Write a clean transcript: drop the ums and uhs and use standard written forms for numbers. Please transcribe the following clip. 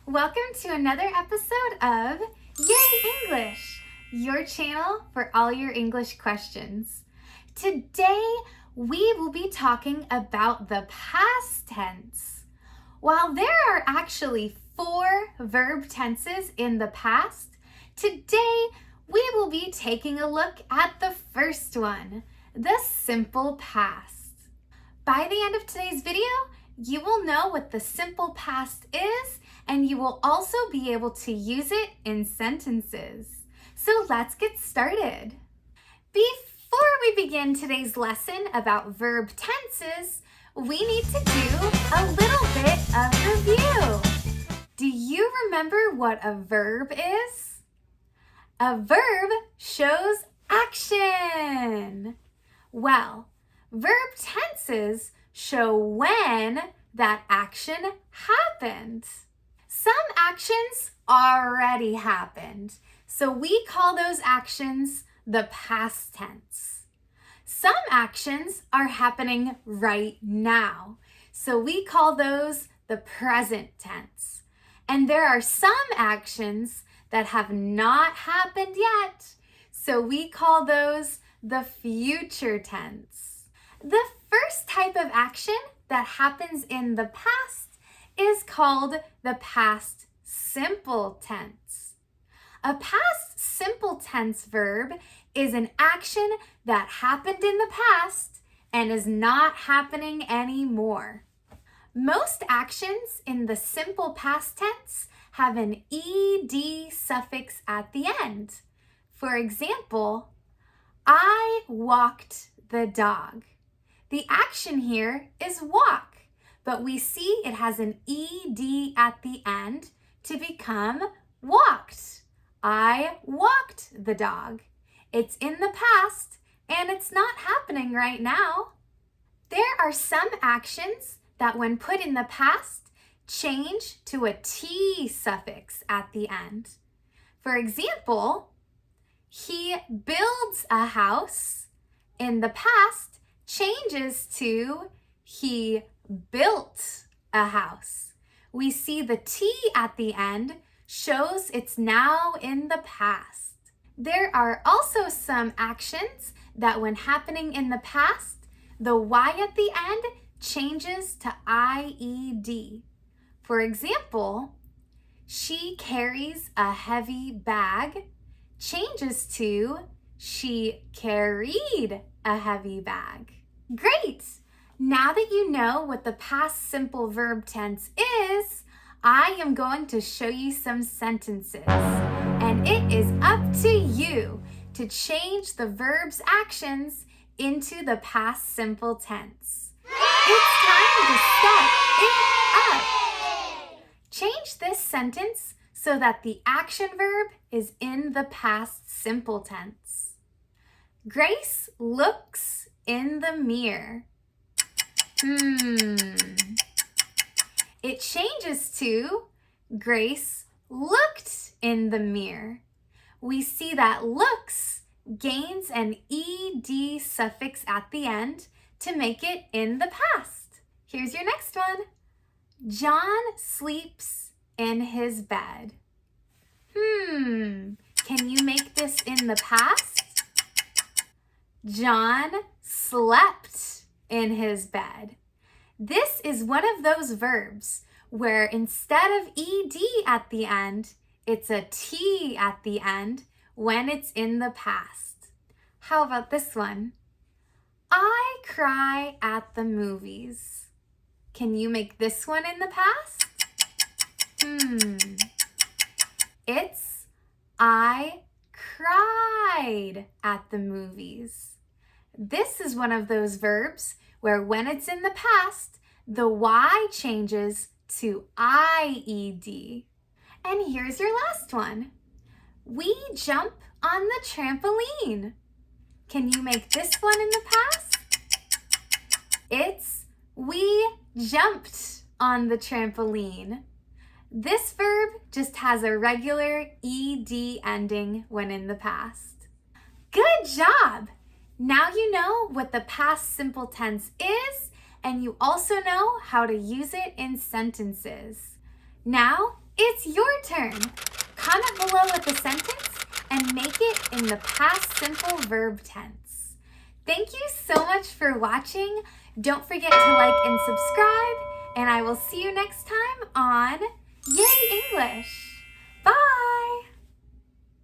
Welcome to another episode of Yay English, your channel for all your English questions. Today, we will be talking about the past tense. While there are actually 4 verb tenses in the past, today we will be taking a look at the first one, the simple past. By the end of today's video, you will know what the simple past is, and you will also be able to use it in sentences. So let's get started. Before we begin today's lesson about verb tenses, we need to do a little bit of review. Do you remember what a verb is? A verb shows action. Well, verb tenses show when that action happened. Some actions already happened, so we call those actions the past tense. Some actions are happening right now, so we call those the present tense. And there are some actions that have not happened yet, so we call those the future tense. The first type of action that happens in the past is called the past simple tense. A past simple tense verb is an action that happened in the past and is not happening anymore. Most actions in the simple past tense have an ed suffix at the end. For example, I walked the dog. The action here is walk, but we see it has an ed at the end to become walked. I walked the dog. It's in the past and it's not happening right now. There are some actions that when put in the past change to a t suffix at the end. For example, he builds a house. In the past changes to he built a house. We see the T at the end shows it's now in the past. There are also some actions that when happening in the past, the Y at the end changes to IED. For example, she carries a heavy bag changes to she carried a heavy bag. Great! Now that you know what the past simple verb tense is, I am going to show you some sentences. And it is up to you to change the verb's actions into the past simple tense. It's time to step it up. Change this sentence so that the action verb is in the past simple tense. Grace looks in the mirror. It changes to Grace looked in the mirror. We see that looks gains an ed suffix at the end to make it in the past. Here's your next one. John sleeps in his bed. Can you make this in the past? John slept in his bed. This is one of those verbs where instead of ed at the end, it's a t at the end when it's in the past. How about this one? I cry at the movies. Can you make this one in the past? It's I cried at the movies. This is one of those verbs where when it's in the past, the Y changes to IED. And here's your last one. We jump on the trampoline. Can you make this one in the past? It's we jumped on the trampoline. This verb just has a regular ed ending when in the past. Good job! Now you know what the past simple tense is, and you also know how to use it in sentences. Now It's your turn. Comment below with a sentence and make it in the past simple verb tense. Thank you so much for watching. Don't forget to like and subscribe, and I will see you next time on Yay English. Bye!